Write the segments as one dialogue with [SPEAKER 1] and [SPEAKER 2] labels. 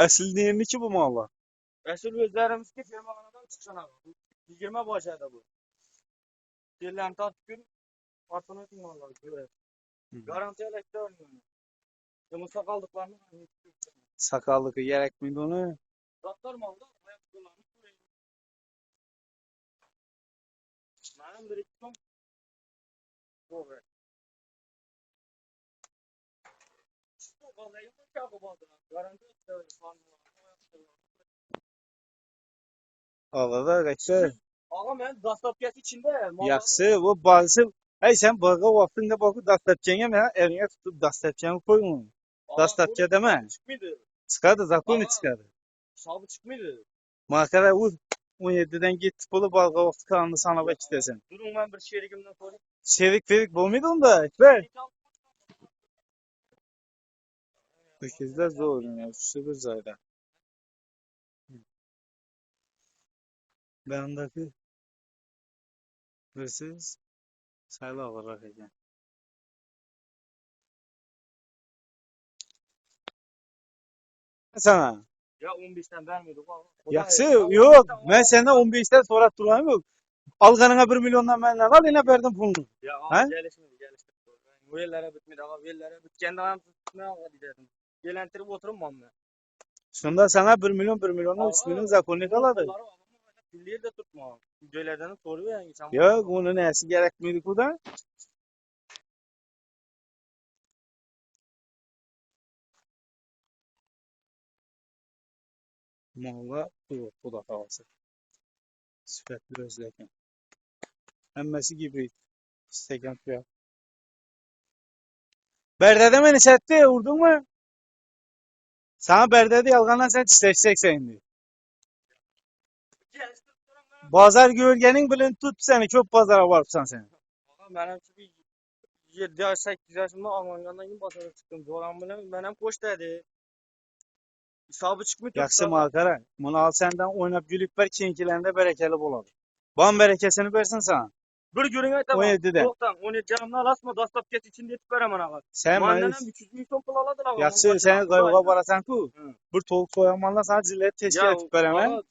[SPEAKER 1] Əsl deyirmi ki bu mallar?
[SPEAKER 2] Əsl özlərimiz ki, firmalardan çıxan abi. 20 başladı bu. Deyirlər, gün partını mallar görür. Garantiya elektor oynuyor. Yumurta kaldıklarını
[SPEAKER 1] Sakallık gerek miydi onu?
[SPEAKER 2] Ratlar malda ayak dolanmış. Benim bir iki ton doğru. İşte o vallahi yok ya bu balda. Garanti elektor falan.
[SPEAKER 1] Allah da kaçtı.
[SPEAKER 2] Ağam ben dastapkası içinde mallar.
[SPEAKER 1] Yaxşı, bu bazısı. Hey sen bağa vaktinde bakıp dastapçıya mı eline tutup dastapçıya koyun. Dastapçıya deme.
[SPEAKER 2] Çıkmıydı.
[SPEAKER 1] Çıkardı, zakonu çıkardı.
[SPEAKER 2] Sabı çıkmıydı.
[SPEAKER 1] Makara o 17'den git pulu bağa vakti kanını sana bak istesin.
[SPEAKER 2] Durun ben bir şerikimden sorayım.
[SPEAKER 1] Şerik bu muydu onda? Ekber. 8'de zor yani. Sıfır zayda. Bendeki hırsız sayılı olarak eken. Sana.
[SPEAKER 2] Ya 15'ten vermiyorduk ama.
[SPEAKER 1] Yaxşı, yok. Ben senden 15'ten sonra durayım yok. Al kanına 1 milyondan benden al yine verdim pulunu.
[SPEAKER 2] Ya
[SPEAKER 1] Ha?
[SPEAKER 2] abi gelişmedi. Bu yerlere bitmedi abi. Yerlere bit. Kendi ayağım tutmaya dedim. Gelentirip oturmam ben.
[SPEAKER 1] Şunda sana 1 milyon 3 milyon zakonu kaladı.
[SPEAKER 2] Pilliyi de tutma. Videolardan soruyor ya insan.
[SPEAKER 1] Yok onun nesi gerekmiydi bu da? Malla bu da havası. Süfetli özleken. Emmesi gibi istekan fiyat. Berdede beni setti vurdun mu? Sana berdede yalgandan sen çisteşeceksin şimdi. Bazar gölgenin bilin tut seni çok pazara varpsan seni.
[SPEAKER 2] Benim bir 7 yaş 8 yaşımda Almanya'dan yine basara çıktım. Zoran benim koş dedi. Hesabı çıkmıyor
[SPEAKER 1] Yaxşı
[SPEAKER 2] tutsa.
[SPEAKER 1] malkara. Bunu al senden oynap gülüp ver kinkilerinde berekeli bulalım. Ban berekesini versin sana.
[SPEAKER 2] Bir günün ay tamam.
[SPEAKER 1] 17'de.
[SPEAKER 2] Yoktan 17 canımda alasma dastap kes içinde tüp verem ana.
[SPEAKER 1] Sen ben
[SPEAKER 2] Mandana 300 milyon pul aladı la.
[SPEAKER 1] yaxşı sen qayığa barasan ku. Bir toluk soyamanla sana zillet teşkil etip veremem.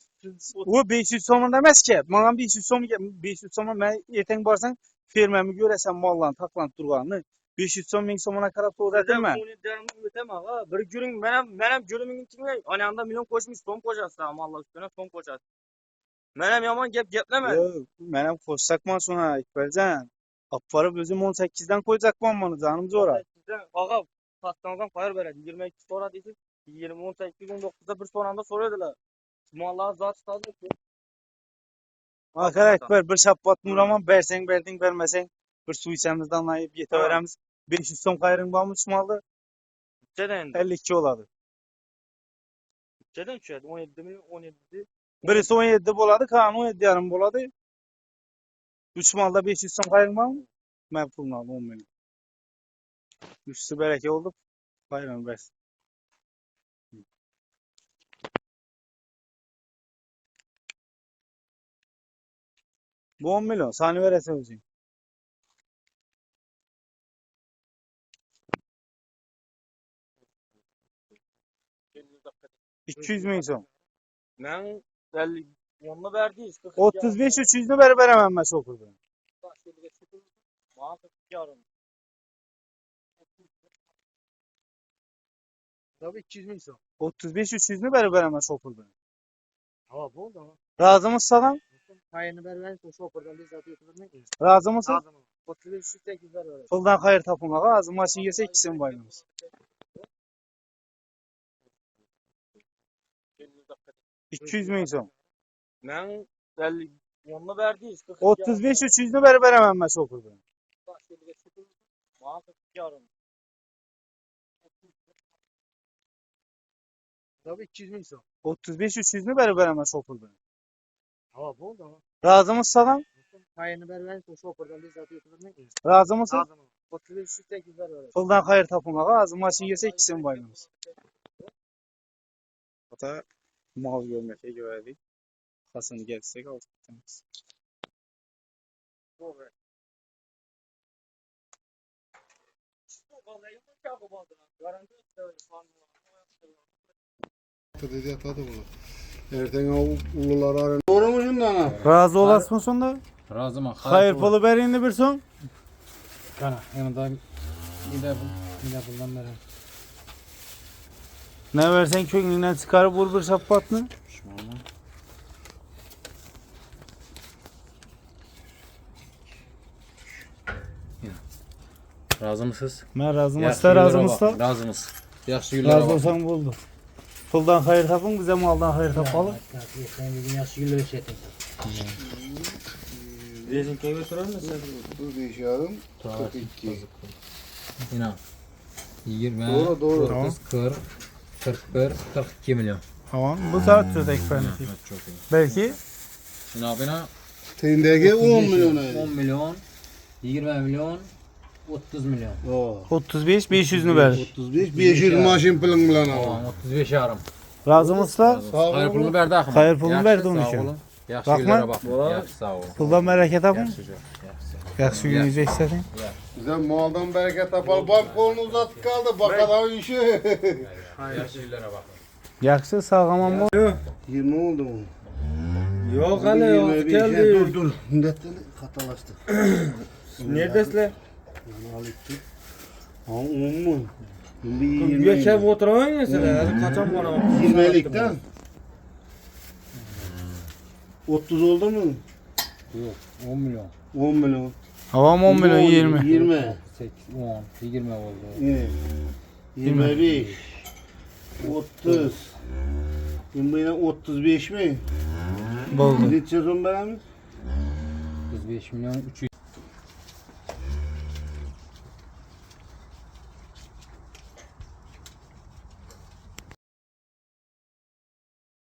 [SPEAKER 1] O 500 somun demez ki. Bana 500 somun 500 somun ben erten barsan firmamı göresen mallan taklan durganını 500 somun 1000 somuna karab soğudatın mı?
[SPEAKER 2] 17 canımda ötem ağa. Bir günün benim gölümün içinde ananda milyon koşmuş son koşası ama Allah üstüne son koşası. Benim yaman gepleme.
[SPEAKER 1] Yok, benim koşsakman sonra İkbalcan. Aparıp özüm 18'den koyacakman bana canım zora.
[SPEAKER 2] Ağa pastandan payır veredi. 22 sonra dedi. 20 18 19'da bir son anda soruyordular. Mallar zat stadı ki.
[SPEAKER 1] Akara Ekber bir şapbat muraman versen verdin vermesen bir su içemizden anlayıp yete
[SPEAKER 2] Ha.
[SPEAKER 1] veremiz. 500 son kayrın bağımız maldı
[SPEAKER 2] Çeden
[SPEAKER 1] 52 oladı.
[SPEAKER 2] Çeden çöydü 17 mi 17'di.
[SPEAKER 1] Birisi 17 boladı, kan 17 yarım boladı. 3 malda 500 son kayrın bağımız. Ben pulunu aldım 10 milyon. Üçüsü bereke oldu. Kayrın versin. Bu 10 milyon. Sani verese özün. 200 milyon son.
[SPEAKER 2] Ben 50 yanına verdiyiz.
[SPEAKER 1] 35 300'ünü veremem ben sokurdu.
[SPEAKER 2] Bana 42 yarım. Tabii 200 milyon son.
[SPEAKER 1] 35 300'ünü veremem sokurdu.
[SPEAKER 2] Ha bu oldu ama.
[SPEAKER 1] Razı mısın adam?
[SPEAKER 2] Hayırını ver koşu okurdan biz zaten yapılır ne?
[SPEAKER 1] Razı mısın?
[SPEAKER 2] Lazım. 35 8 ver öyle.
[SPEAKER 1] Puldan hayır tapınmağa lazım. Maçın girse ikisini bayrağımız. 200 milyon son.
[SPEAKER 2] Ben 50 yanına verdiyiz.
[SPEAKER 1] 35 300'ünü veremem ben sokurdu.
[SPEAKER 2] Bana 42 yarım. Tabii 200 milyon son.
[SPEAKER 1] 35 300'ünü veremem sokurdu.
[SPEAKER 2] Ha bu oldu ama.
[SPEAKER 1] Razı mısın adam?
[SPEAKER 2] Hayırını ver koşu okurdan biz zaten yapılır ne?
[SPEAKER 1] Razı mısın?
[SPEAKER 2] Lazım. 35 8 ver öyle.
[SPEAKER 1] Puldan hayır tapınmağa lazım. Maçın girse ikisini bayrağımız. Hatta mal görmekle görevi. Kasını gelsek altık.
[SPEAKER 2] Doğru. Vallahi yok ya bu balda. Garanti yok.
[SPEAKER 3] Dedi yatadı bunu. Ertene o ulular arın. Doğru mu şundan ha?
[SPEAKER 1] Razı olasın sonda.
[SPEAKER 4] Razıman.
[SPEAKER 1] Hayır pulu berindi bir son.
[SPEAKER 4] Kana yanında bir de bundan beri.
[SPEAKER 1] Ne versen kökünden çıkarıp vur bir şapatını.
[SPEAKER 4] Pişmanım. Razı mısınız?
[SPEAKER 1] Ben razım
[SPEAKER 4] Yaxşı
[SPEAKER 1] usta, razım
[SPEAKER 4] günlərə
[SPEAKER 1] usta.
[SPEAKER 4] baxın, razımız. Yaxşı günlərə
[SPEAKER 1] Razı
[SPEAKER 4] baxın.
[SPEAKER 1] olsan buldu. Puldan hayır tapın, bize maldan hayır tapalım.
[SPEAKER 2] Sen bugün yaşlı gülle çetin. Rezinkeye götürür müsün?
[SPEAKER 3] Dur değişiyorum. 42.
[SPEAKER 4] İnan. 20,
[SPEAKER 3] Doğru, doğru.
[SPEAKER 4] 30, 40, 41, 42 milyon.
[SPEAKER 1] Tamam, bu saat söz ekranı.
[SPEAKER 4] Evet, çok iyi.
[SPEAKER 1] Belki
[SPEAKER 4] İnan bina
[SPEAKER 3] Teyindeki 10 milyon ayı.
[SPEAKER 4] 10 milyon, 20 milyon, 30 milyon.
[SPEAKER 3] Oo.
[SPEAKER 1] 35 500'ünü ver.
[SPEAKER 3] 35 500 maşin pılın bilen ama.
[SPEAKER 4] Tamam, 35 yarım.
[SPEAKER 1] Razı usta.
[SPEAKER 4] Hayır pulunu verdi axı.
[SPEAKER 1] Hayır pulunu verdi onun
[SPEAKER 4] Sağ
[SPEAKER 1] için.
[SPEAKER 4] olun. Yaxşı
[SPEAKER 1] Baxma.
[SPEAKER 4] günlərə baxın. Yaxşı sağ olun.
[SPEAKER 1] Puldan bereket tapın.
[SPEAKER 4] Yaxşı çox. Yaxşı.
[SPEAKER 1] Yaxşı gün yüzü istedin.
[SPEAKER 3] Bize maldan bereket tapar. Bank kolunu uzat kaldı. Bakalım işi.
[SPEAKER 4] Yaxşı günlərə baxın.
[SPEAKER 1] Yaxşı sağlamam bu.
[SPEAKER 3] 20 oldu mu?
[SPEAKER 2] Yok hele yok geldi.
[SPEAKER 3] Dur dur. Netten katalaştı.
[SPEAKER 2] Neredesler?
[SPEAKER 3] Yani alıktı. Ha 10 mu? Bir 20.
[SPEAKER 2] Geçer bu oturan mesela. Kaçan bana.
[SPEAKER 3] 20'likten. 30 oldu mu?
[SPEAKER 4] Yox, 10 milyon.
[SPEAKER 3] 10 milyon.
[SPEAKER 1] Havam 10 milyon 20.
[SPEAKER 3] 20.
[SPEAKER 4] 8, 10, 20 oldu.
[SPEAKER 3] Yine. 25. 30. Şimdi yine 35 mi?
[SPEAKER 1] Buldu.
[SPEAKER 3] Ne sezon beğenmiş?
[SPEAKER 4] 35 milyon 300.